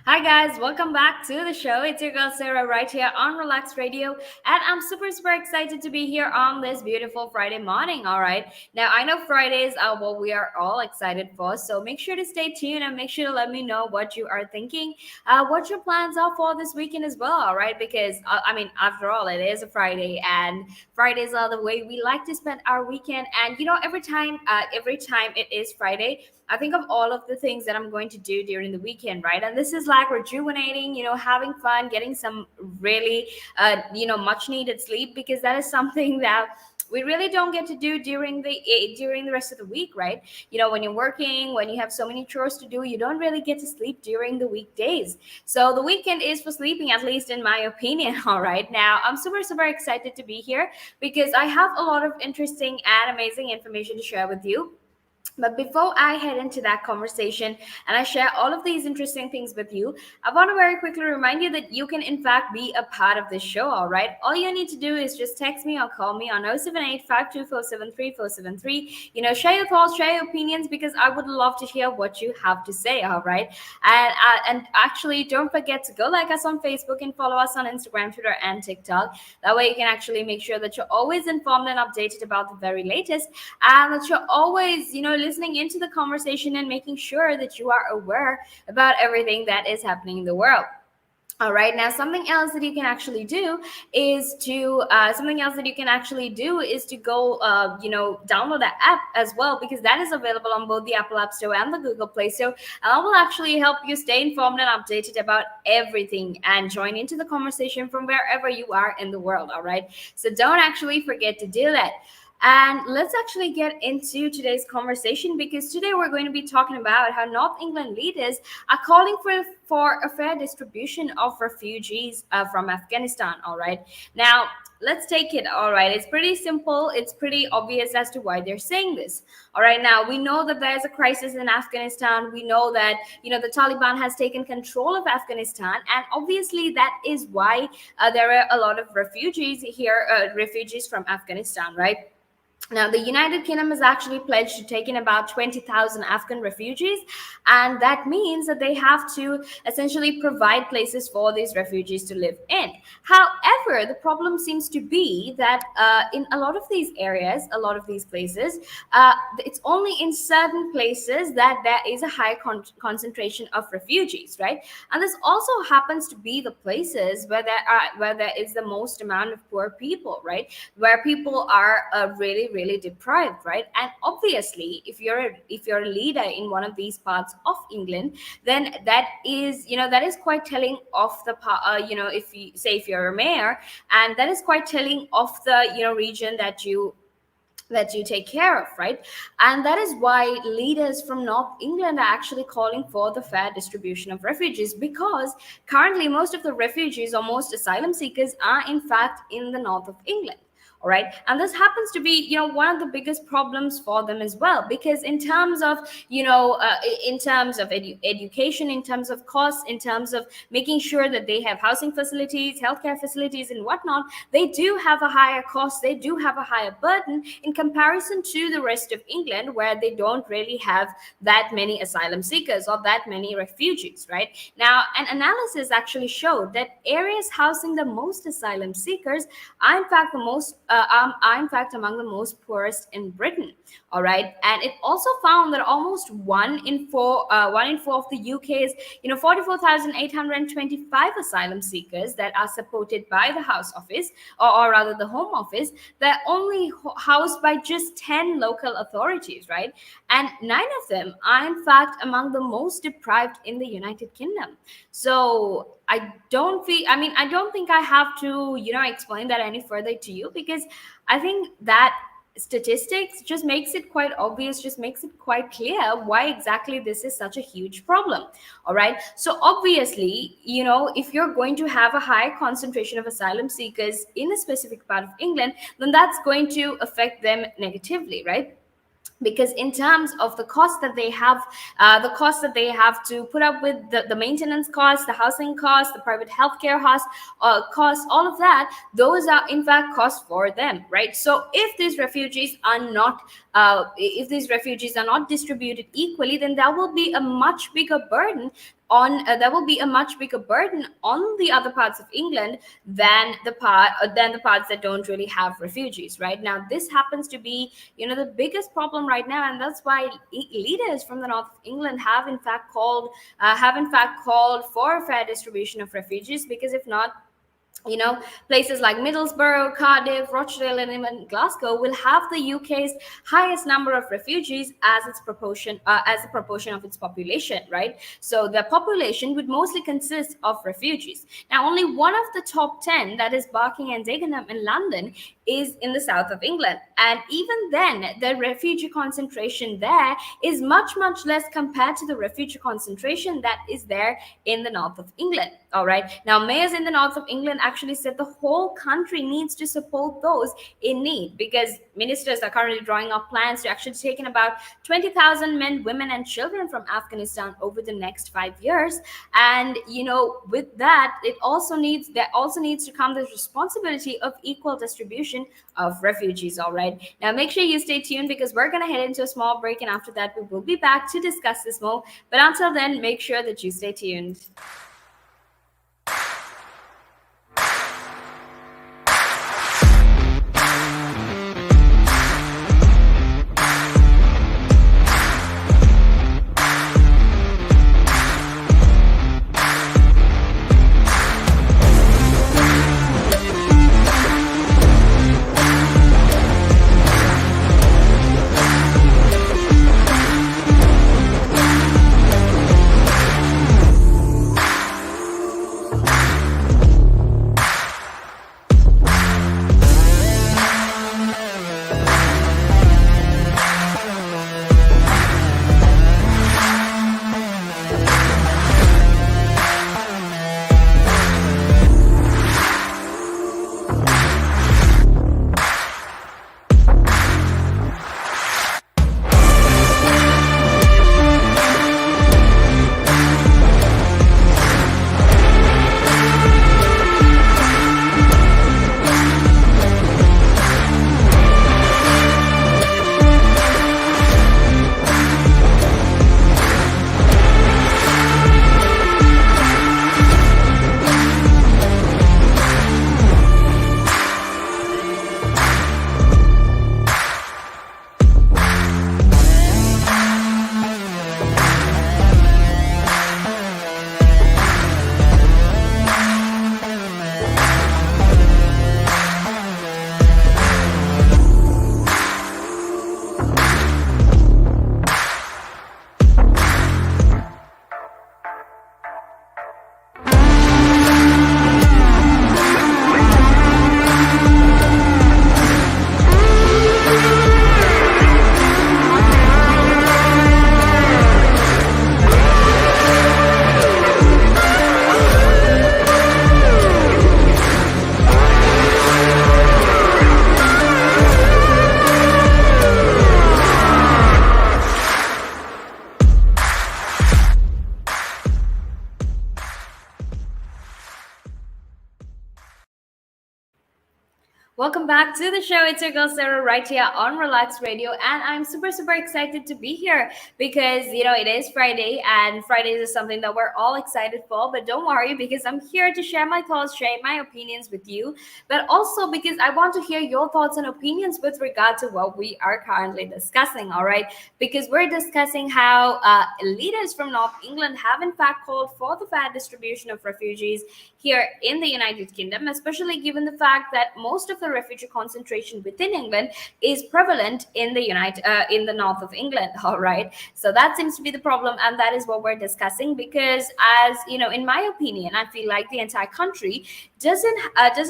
Hi guys, welcome back to the show. It's your girl Sarah right here on Relax Radio, and I'm super excited to be here on this beautiful Friday morning. All right, now I know Fridays are what we are all excited for, so make sure to stay tuned and make sure to let me know what you are thinking, what your plans are for this weekend as well. All right, because after all, it is a Friday, and Fridays are the way we like to spend our weekend. And every time it is Friday, I think of all of the things that I'm going to do during the weekend, right? And this is like rejuvenating, having fun, getting some really, much needed sleep, because that is something that we really don't get to do during the rest of the week, right? When you're working, when you have so many chores to do, you don't really get to sleep during the weekdays. So the weekend is for sleeping, at least in my opinion. All right, now I'm super excited to be here because I have a lot of interesting and amazing information to share with you. But before I head into that conversation and I share all of these interesting things with you, I want to very quickly remind you that you can, in fact, be a part of this show, all right? All you need to do is just text me or call me on 078 Share your thoughts, share your opinions, because I would love to hear what you have to say, all right? And actually, don't forget to go like us on Facebook and follow us on Instagram, Twitter, and TikTok. That way, you can actually make sure that you're always informed and updated about the very latest, and that you're always listening into the conversation and making sure that you are aware about everything that is happening in the world. All right, now something else that you can actually do is to go download the app as well, because that is available on both the Apple App Store and the Google Play Store, and that will actually help you stay informed and updated about everything and join into the conversation from wherever you are in the world. All right, so don't actually forget to do that. And let's actually get into today's conversation, because today we're going to be talking about how North England leaders are calling for a fair distribution of refugees from Afghanistan. All right. Now, let's take it. All right. It's pretty simple. It's pretty obvious as to why they're saying this. All right. Now, we know that there's a crisis in Afghanistan. We know that, the Taliban has taken control of Afghanistan. And obviously, that is why there are a lot of refugees here, refugees from Afghanistan, right? Now, the United Kingdom has actually pledged to take in about 20,000 Afghan refugees, and that means that they have to essentially provide places for these refugees to live in. However, the problem seems to be that in a lot of these areas, a lot of these places, it's only in certain places that there is a high concentration of refugees, right? And this also happens to be the places where there is the most amount of poor people, right? Where people are really deprived, right? And obviously, if you're a leader in one of these parts of England, then that is quite telling of if you're a mayor, and that is quite telling of the region that you take care of, right? And that is why leaders from North England are actually calling for the fair distribution of refugees, because currently most of the refugees or most asylum seekers are in fact in the north of England. All right, and this happens to be one of the biggest problems for them as well, because in terms of education, in terms of costs, in terms of making sure that they have housing facilities, healthcare facilities, and whatnot, they do have a higher cost, they do have a higher burden in comparison to the rest of England, where they don't really have that many asylum seekers or that many refugees, right? Now, an analysis actually showed that areas housing the most asylum seekers are in fact among the most poorest in Britain. All right, and it also found that almost one in four of the UK's 44,825 asylum seekers that are supported by the House Office, or rather the Home Office, they're only housed by just 10 local authorities, right? And 9 of them are in fact among the most deprived in the United Kingdom. So I don't think I have to explain that any further to you, because I think that statistics just makes it quite obvious, just makes it quite clear why exactly this is such a huge problem. All right, so obviously, if you're going to have a high concentration of asylum seekers in a specific part of England, then that's going to affect them negatively, right? Because in terms of the cost that they have to put up with, the maintenance costs, the housing costs, the private healthcare costs, all of that, those are in fact costs for them, right? So if these refugees are not distributed equally, then that will be a much bigger burden on there will be a much bigger burden on the other parts of England than the parts that don't really have refugees. Right now, this happens to be, the biggest problem right now, and that's why leaders from the north of England have in fact called for a fair distribution of refugees, because if not, places like Middlesbrough, Cardiff, Rochdale, and even Glasgow will have the UK's highest number of refugees as a proportion of its population, right? So the population would mostly consist of refugees. Now, only one of the top 10, that is Barking and Dagenham in London, is in the south of England. And even then, the refugee concentration there is much, much less compared to the refugee concentration that is there in the north of England. All right. Now, mayors in the north of England actually said the whole country needs to support those in need, because ministers are currently drawing up plans to actually take in about 20,000 men, women, and children from Afghanistan over the next 5 years. And with that, there also needs to come the responsibility of equal distribution of refugees. All right. Now, make sure you stay tuned, because we're going to head into a small break, and after that, we will be back to discuss this more. But until then, make sure that you stay tuned. Welcome back to the show. It's your girl Sarah right here on Relax Radio, and I'm super, super excited to be here because it is Friday, and Fridays is something that we're all excited for. But don't worry, because I'm here to share my thoughts, share my opinions with you, but also because I want to hear your thoughts and opinions with regard to what we are currently discussing. All right, because we're discussing how leaders from North England have in fact called for the fair distribution of refugees here in the United Kingdom, especially given the fact that most of the refugee concentration within England is prevalent in the north of England. All right, so that seems to be the problem, and that is what we're discussing. Because, as in my opinion, I feel like the entire country does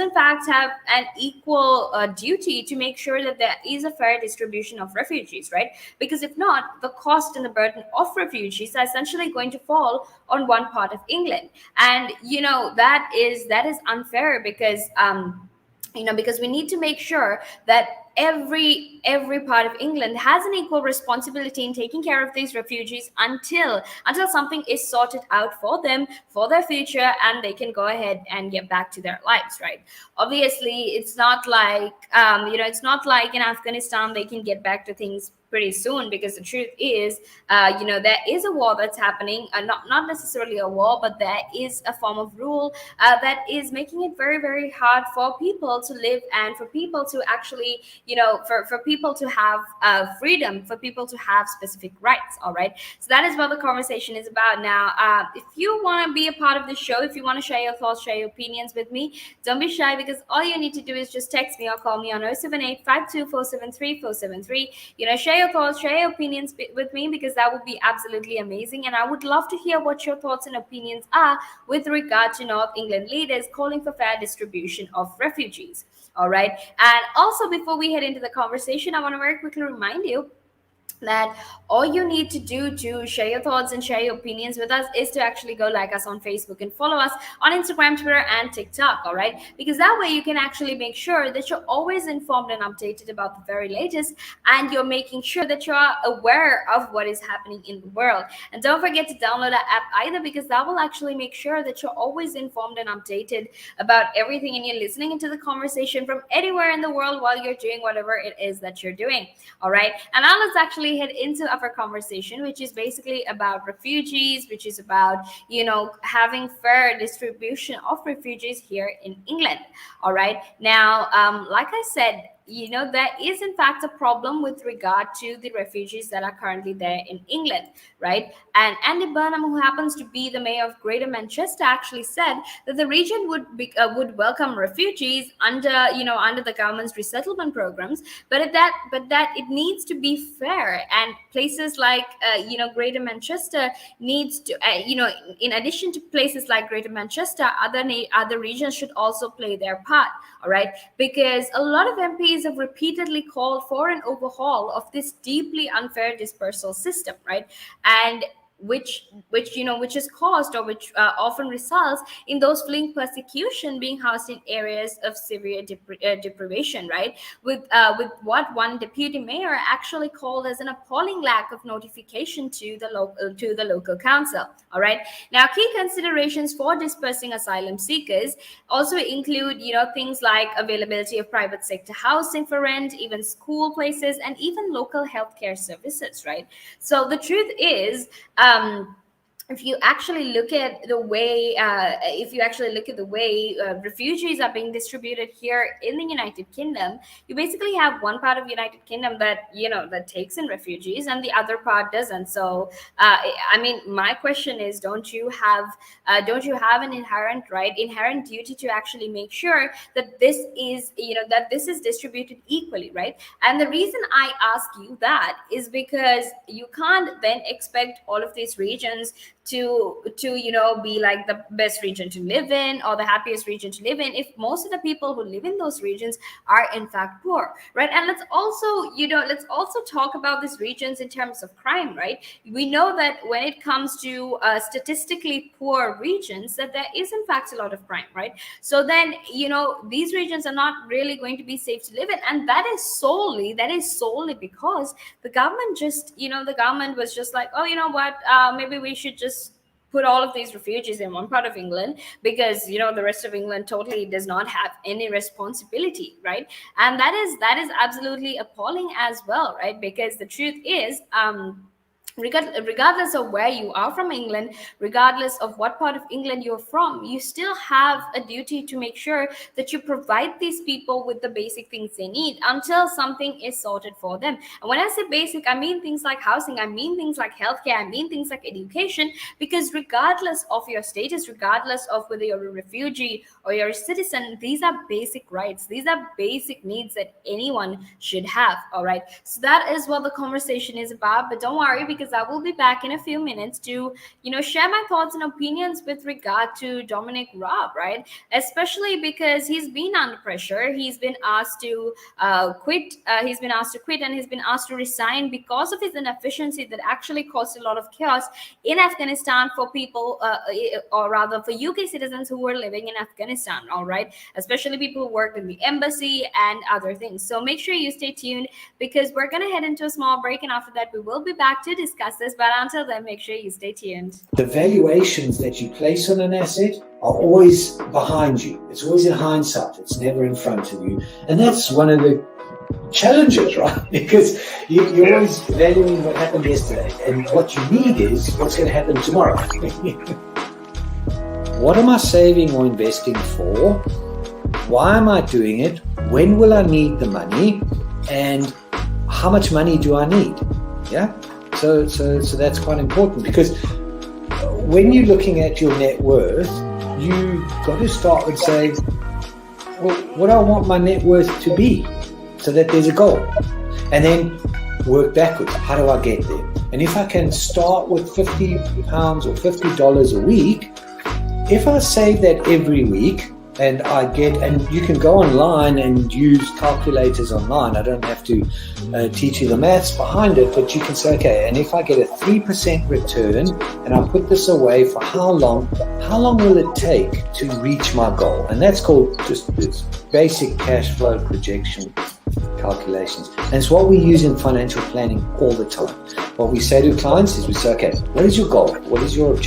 in fact have an equal duty to make sure that there is a fair distribution of refugees, right? Because if not, the cost and the burden of refugees are essentially going to fall on one part of England, and that is unfair, because because we need to make sure that every part of England has an equal responsibility in taking care of these refugees until something is sorted out for them, for their future, and they can go ahead and get back to their lives, right? Obviously, it's not like it's not like in Afghanistan they can get back to things pretty soon, because the truth is, there is a war that's happening, not necessarily a war, but there is a form of rule that is making it very, very hard for people to live, and for people to actually, for people to have freedom, for people to have specific rights. All right, so that is what the conversation is about. Now, if you want to be a part of the show, if you want to share your thoughts, share your opinions with me, don't be shy, because all you need to do is just text me or call me on 078 52473 share your thoughts, share your opinions with me, because that would be absolutely amazing. And I would love to hear what your thoughts and opinions are with regard to North England leaders calling for fair distribution of refugees. All right. And also, before we head into the conversation, I want to very quickly remind you that all you need to do to share your thoughts and share your opinions with us is to actually go like us on Facebook and follow us on Instagram, Twitter, and TikTok. All right, because that way you can actually make sure that you're always informed and updated about the very latest, and you're making sure that you're aware of what is happening in the world. And don't forget to download that app either, because that will actually make sure that you're always informed and updated about everything, and you're listening into the conversation from anywhere in the world while you're doing whatever it is that you're doing. All right, and now let's actually head into our conversation, which is basically about refugees, which is about having fair distribution of refugees here in England. All right, now, like I said, there is in fact a problem with regard to the refugees that are currently there in England, right? And Andy Burnham, who happens to be the mayor of Greater Manchester, actually said that the region would welcome refugees under the government's resettlement programs, but that it needs to be fair, and places like Greater Manchester needs to in addition to places like Greater Manchester, other regions should also play their part. All right, because a lot of MPs have repeatedly called for an overhaul of this deeply unfair dispersal system, right? And which is caused, or which often results in those fleeing persecution being housed in areas of severe deprivation, right? With what one deputy mayor actually called as an appalling lack of notification to the local council. All right, now, key considerations for dispersing asylum seekers also include things like availability of private sector housing for rent, even school places, and even local healthcare services, right? So the truth is, if you actually look at the way refugees are being distributed here in the United Kingdom, you basically have one part of United Kingdom that that takes in refugees, and the other part doesn't. So I mean, my question is, don't you have an inherent duty to actually make sure that this is distributed equally, right? And the reason I ask you that is because you can't then expect all of these regions to be like the best region to live in, or the happiest region to live in, if most of the people who live in those regions are in fact poor, right? And let's also talk about these regions in terms of crime, right? We know that when it comes to statistically poor regions, that there is in fact a lot of crime, right? So then these regions are not really going to be safe to live in, and that is solely because the government was just like, oh, you know what, maybe we should just put all of these refugees in one part of England, because the rest of England totally does not have any responsibility, right? And that is absolutely appalling as well, right? Because the truth is, regardless of where you are from England, regardless of what part of England you're from, you still have a duty to make sure that you provide these people with the basic things they need until something is sorted for them. And when I say basic, I mean things like housing, I mean things like healthcare, I mean things like education, because regardless of your status, regardless of whether you're a refugee or you're a citizen, these are basic rights, these are basic needs that anyone should have. All right, so that is what the conversation is about. But don't worry, because I will be back in a few minutes to share my thoughts and opinions with regard to Dominic Raab, right? Especially because he's been under pressure, he's been asked to quit, and he's been asked to resign because of his inefficiency that actually caused a lot of chaos in Afghanistan for people, or rather for UK citizens who were living in Afghanistan. All right, especially people who worked in the embassy and other things. So make sure you stay tuned, because we're going to head into a small break, and after that we will be back to discuss this. But until then, make sure you stay tuned. The valuations that you place on an asset are always behind you. It's always in hindsight. It's never in front of you. And that's one of the challenge it, right? Because you're always valuing what happened yesterday, and what you need is what's going to happen tomorrow. What am I saving or investing for? Why am I doing it? When will I need the money? And how much money do I need? Yeah. So that's quite important, because when you're looking at your net worth, you've got to start with saying, well, what do I want my net worth to be, so that there's a goal, and then work backwards. How do I get there? And if I can start with £50 or $50 a week, if I save that every week, and you can go online and use calculators online. I don't have to teach you the maths behind it, but you can say, okay, and if I get a 3% return and I put this away for how long will it take to reach my goal? And that's called just this basic cash flow projection calculations. And it's what we use in financial planning all the time. What we say to clients is we say, okay, what is your goal? What is your objective?